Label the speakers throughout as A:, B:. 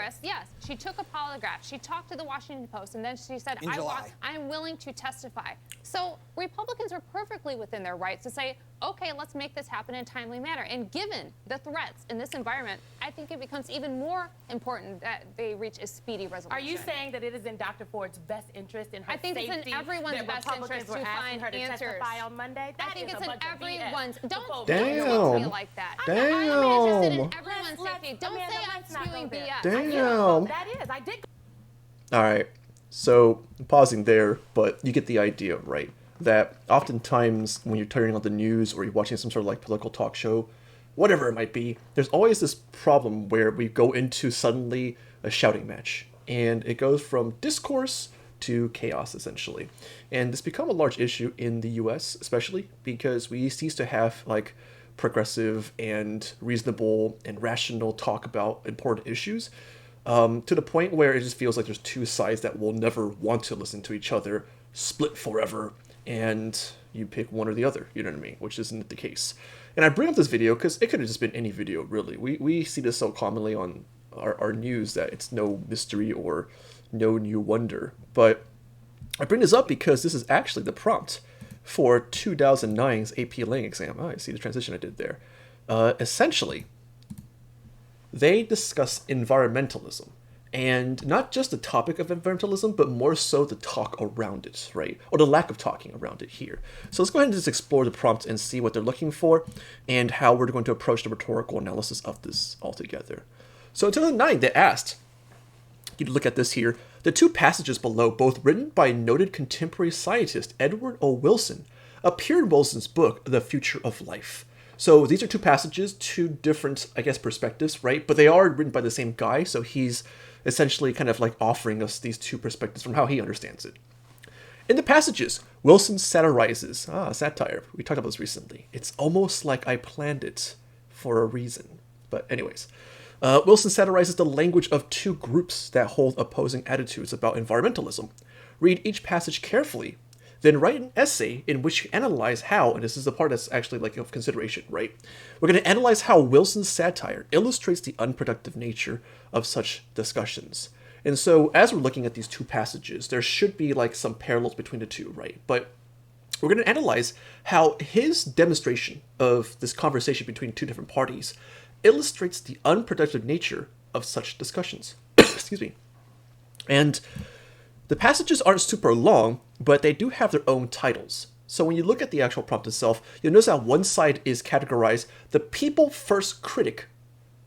A: Congress, yes, she took a polygraph. She talked to the Washington Post, and then she said, I'm willing to testify. So Republicans are perfectly within their rights to say, okay, let's make this happen in a timely manner. And given the threats in this environment, I think it becomes even more important that they reach a speedy resolution.
B: Are you saying that it is in Dr. Ford's best interest in her
A: safety? I think it's in everyone's best interest to find
B: her to
A: answers.
B: Testify on Monday?
A: I think it's in everyone's. Don't talk
C: Damn.
A: to me like that.
C: Damn.
A: I'm interested in everyone's safety. Don't say I'm spewing BS.
C: Damn.
B: That is. I did.
C: All right. So pausing there, but you get the idea, right? That oftentimes when you're turning on the news or you're watching some sort of like political talk show, whatever it might be, there's always this problem where we go into suddenly a shouting match. And it goes from discourse to chaos, essentially. And this become a large issue in the US, especially because we cease to have like progressive and reasonable and rational talk about important issues, to the point where it just feels like there's two sides that will never want to listen to each other, split forever, and you pick one or the other, you know what I mean? Which isn't the case. And I bring up this video because it could have just been any video, really. We see this so commonly on our news that it's no mystery or no new wonder. But I bring this up because this is actually the prompt for 2009's AP Lang exam. Oh, I see the transition I did there. Essentially, they discuss environmentalism. And not just the topic of environmentalism, but more so the talk around it, right? Or the lack of talking around it here. So let's go ahead and just explore the prompt and see what they're looking for and how we're going to approach the rhetorical analysis of this altogether. So in 2009, they asked, you look at this here, the two passages below, both written by noted contemporary scientist Edward O. Wilson, appear in Wilson's book, The Future of Life. So these are two passages, two different, I guess, perspectives, right? But they are written by the same guy, so he's essentially kind of like offering us these two perspectives from how he understands it. In the passages, Wilson satirizes, satire, we talked about this recently. It's almost like I planned it for a reason. But anyways, Wilson satirizes the language of two groups that hold opposing attitudes about environmentalism. Read each passage carefully, then write an essay in which you analyze how, and this is the part that's actually like of consideration, right? We're going to analyze how Wilson's satire illustrates the unproductive nature of such discussions. And so as we're looking at these two passages, there should be like some parallels between the two, right? But we're going to analyze how his demonstration of this conversation between two different parties illustrates the unproductive nature of such discussions. Excuse me. And the passages aren't super long, but they do have their own titles. So when you look at the actual prompt itself, you'll notice that one side is categorized the people first critic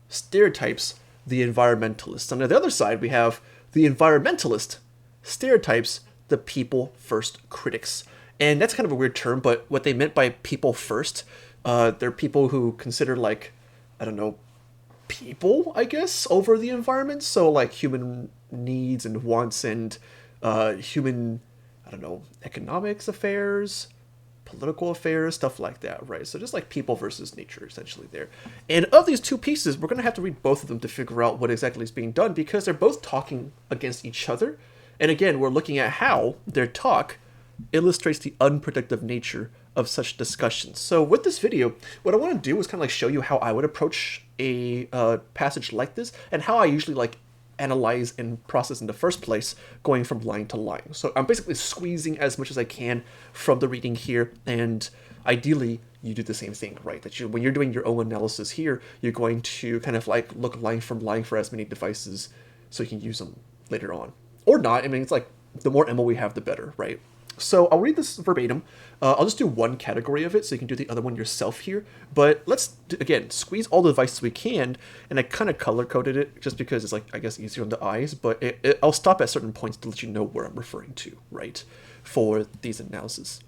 C: stereotypes the environmentalist. On the other side, we have the environmentalist stereotypes the people first critics. And that's kind of a weird term, but what they meant by people first, they're people who consider like, I don't know, people, I guess, over the environment. So like human needs and wants and human, I don't know, economics affairs, political affairs, stuff like that, right? So just like people versus nature, essentially there. And of these two pieces, we're going to have to read both of them to figure out what exactly is being done because they're both talking against each other. And again, we're looking at how their talk illustrates the unproductive nature of such discussions. So with this video, what I want to do is kind of like show you how I would approach a passage like this and how I usually like analyze and process in the first place, going from line to line. So I'm basically squeezing as much as I can from the reading here, and ideally you do the same thing, right? That when you're doing your own analysis here, you're going to kind of like look line from line for as many devices so you can use them later on. Or not, I mean, it's like the more ammo we have, the better, right? So I'll read this verbatim. I'll just do one category of it so you can do the other one yourself here. But let's, again, squeeze all the devices we can. And I kind of color-coded it just because it's like, I guess, easier on the eyes. But I'll stop at certain points to let you know where I'm referring to, right, for these analysis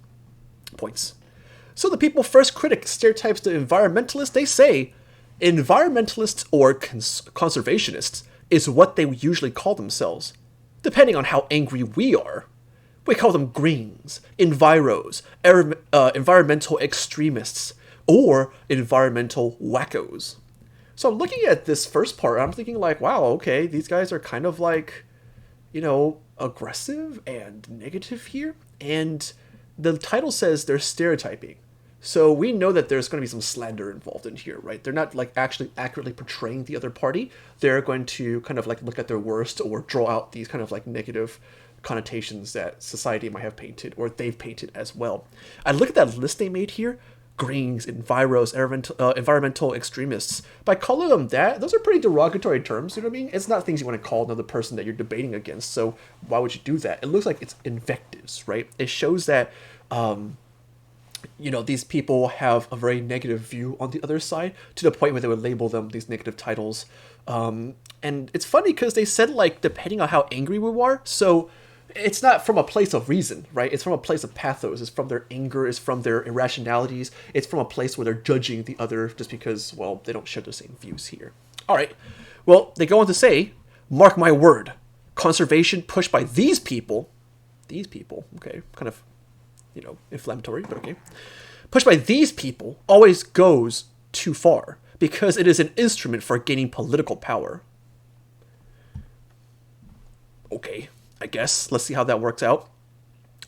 C: points. So the people first critic stereotypes the environmentalists. They say environmentalists or conservationists is what they usually call themselves, depending on how angry we are. We call them greens, enviros, environmental extremists, or environmental wackos. So I'm looking at this first part, I'm thinking like, wow, okay, these guys are kind of like, you know, aggressive and negative here. And the title says they're stereotyping. So we know that there's going to be some slander involved in here, right? They're not like actually accurately portraying the other party. They're going to kind of like look at their worst or draw out these kind of like negative connotations that society might have painted or they've painted as well. I look at that list they made here. Greens, enviros, environmental extremists. By calling them that, those are pretty derogatory terms, you know what I mean? It's not things you want to call another person that you're debating against, so why would you do that? It looks like it's invectives, right? It shows that, these people have a very negative view on the other side, to the point where they would label them these negative titles. And it's funny because they said, like, depending on how angry we are, so it's not from a place of reason, right? It's from a place of pathos. It's from their anger. It's from their irrationalities. It's from a place where they're judging the other just because, well, they don't share the same views here. All right. Well, they go on to say, mark my word, conservation pushed by these people, okay, kind of, inflammatory, but okay, pushed by these people always goes too far because it is an instrument for gaining political power. Okay. I guess. Let's see how that works out.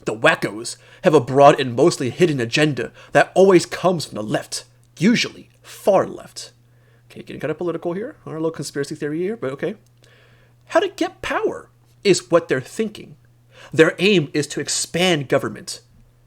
C: The wackos have a broad and mostly hidden agenda that always comes from the left, usually far left. Okay, getting kind of political here, or a little conspiracy theory here, but okay. How to get power is what they're thinking. Their aim is to expand government,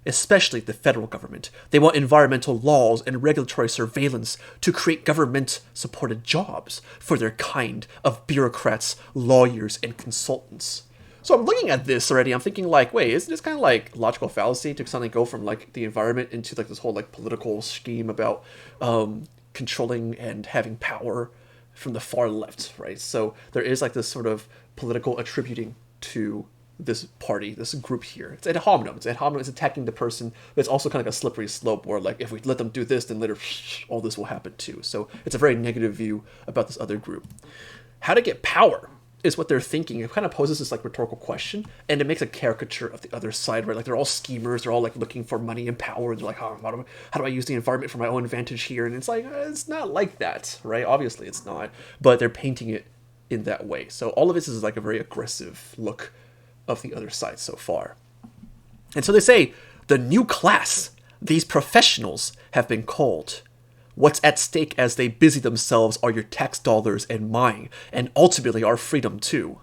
C: especially the federal government. They want environmental laws and regulatory surveillance to create government-supported jobs for their kind of bureaucrats, lawyers, and consultants. So I'm looking at this already, I'm thinking like, wait, isn't this kind of like logical fallacy to suddenly go from like the environment into like this whole like political scheme about controlling and having power from the far left, right? So there is like this sort of political attributing to this party, this group here. It's ad hominem. It's ad hominem. It's attacking the person, but it's also kind of like a slippery slope where like if we let them do this, then later all this will happen too. So it's a very negative view about this other group. How to get power is what they're thinking. It kind of poses this like rhetorical question, and it makes a caricature of the other side, right? Like they're all schemers, they're all like looking for money and power, and they're like, oh, how do I use the environment for my own advantage here? And it's like, it's not like that, right? Obviously it's not, but they're painting it in that way. So all of this is like a very aggressive look of the other side so far. And so they say, the new class, these professionals have been called. What's at stake as they busy themselves are your tax dollars and mine, and ultimately our freedom too.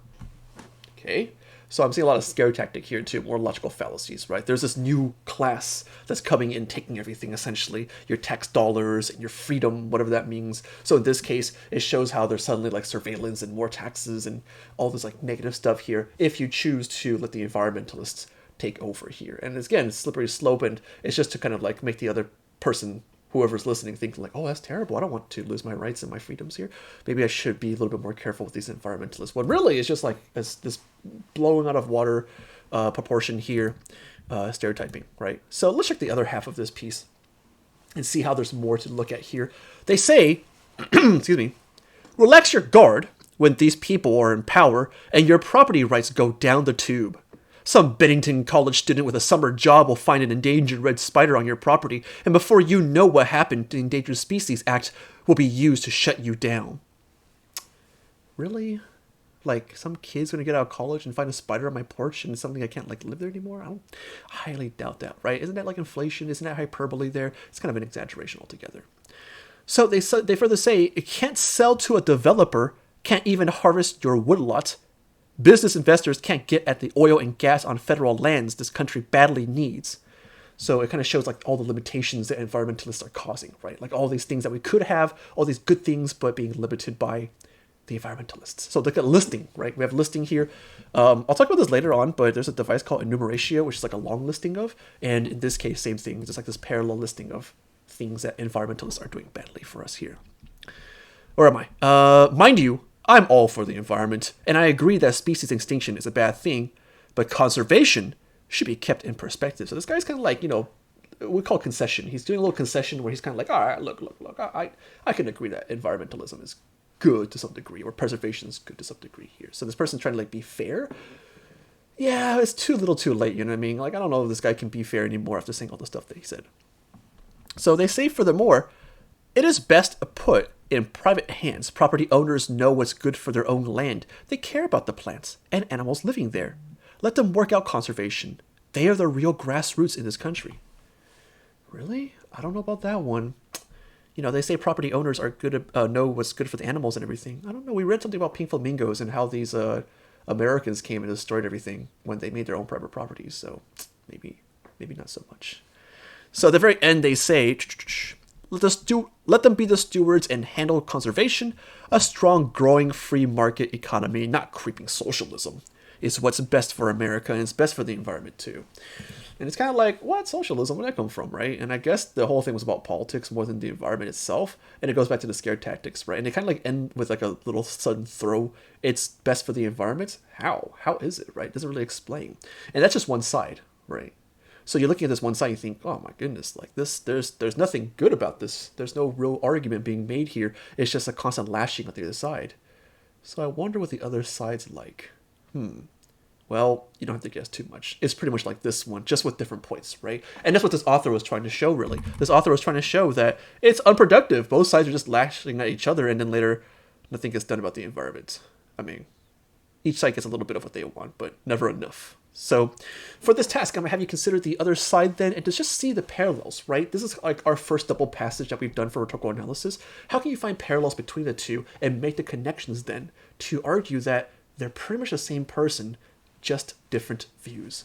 C: Okay, so I'm seeing a lot of scare tactic here too, more logical fallacies, right? There's this new class that's coming in, taking everything essentially, your tax dollars and your freedom, whatever that means. So in this case, it shows how there's suddenly like surveillance and more taxes and all this like negative stuff here, if you choose to let the environmentalists take over here. And again, it's slippery slope, and it's just to kind of like make the other person, whoever's listening, think like, oh, that's terrible. I don't want to lose my rights and my freedoms here. Maybe I should be a little bit more careful with these environmentalists. What really is just like this blowing out of water proportion here, stereotyping, right? So let's check the other half of this piece and see how there's more to look at here. They say, excuse me, relax your guard when these people are in power and your property rights go down the tube. Some Bennington College student with a summer job will find an endangered red spider on your property, and before you know what happened, the Endangered Species Act will be used to shut you down. Really? Like, some kid's gonna get out of college and find a spider on my porch and suddenly I can't, like, live there anymore? I highly doubt that, right? Isn't that like inflation? Isn't that hyperbole there? It's kind of an exaggeration altogether. So they further say, it can't sell to a developer, can't even harvest your woodlot. Business investors can't get at the oil and gas on federal lands this country badly needs. So it kind of shows like all the limitations that environmentalists are causing, right? Like all these things that we could have, all these good things, but being limited by the environmentalists. So look at listing, right? We have listing here. I'll talk about this later on, but there's a device called enumeratio, which is like a long listing of. And in this case, same thing. Just like this parallel listing of things that environmentalists are doing badly for us here. Where am I? Mind you, I'm all for the environment, and I agree that species extinction is a bad thing, but conservation should be kept in perspective. So this guy's kind of like, we call concession. He's doing a little concession where he's kind of like, all right, look, I can agree that environmentalism is good to some degree, or preservation is good to some degree here. So this person's trying to like be fair. Yeah, it's too little too late, you know what I mean? Like, I don't know if this guy can be fair anymore after saying all the stuff that he said. So they say, furthermore, it is best put in private hands. Property owners know what's good for their own land. They care about the plants and animals living there. Let them work out conservation. They are the real grassroots in this country. Really? I don't know about that one. You know, they say property owners are good know what's good for the animals and everything. I don't know. We read something about pink flamingos and how these Americans came and destroyed everything when they made their own private properties. So maybe not so much. So at the very end, they say, let them be the stewards and handle conservation. A strong, growing free market economy, not creeping socialism, is what's best for America, and it's best for the environment too. And it's kind of like, what socialism? Where did that come from, right? And I guess the whole thing was about politics more than the environment itself. And it goes back to the scare tactics, right? And they kind of like end with like a little sudden throw. It's best for the environment. How? How is it, right? It doesn't really explain. And that's just one side, right? So you're looking at this one side, you think, oh my goodness, like this, there's nothing good about this. There's no real argument being made here. It's just a constant lashing at the other side. So I wonder what the other side's like. Well, you don't have to guess too much. It's pretty much like this one, just with different points, right? And that's what this author was trying to show, really. This author was trying to show that it's unproductive. Both sides are just lashing at each other, and then later, nothing gets done about the environment. I mean, each side gets a little bit of what they want, but never enough. So for this task, I'm going to have you consider the other side then, and to just see the parallels, right? This is like our first double passage that we've done for rhetorical analysis. How can you find parallels between the two and make the connections then to argue that they're pretty much the same person, just different views?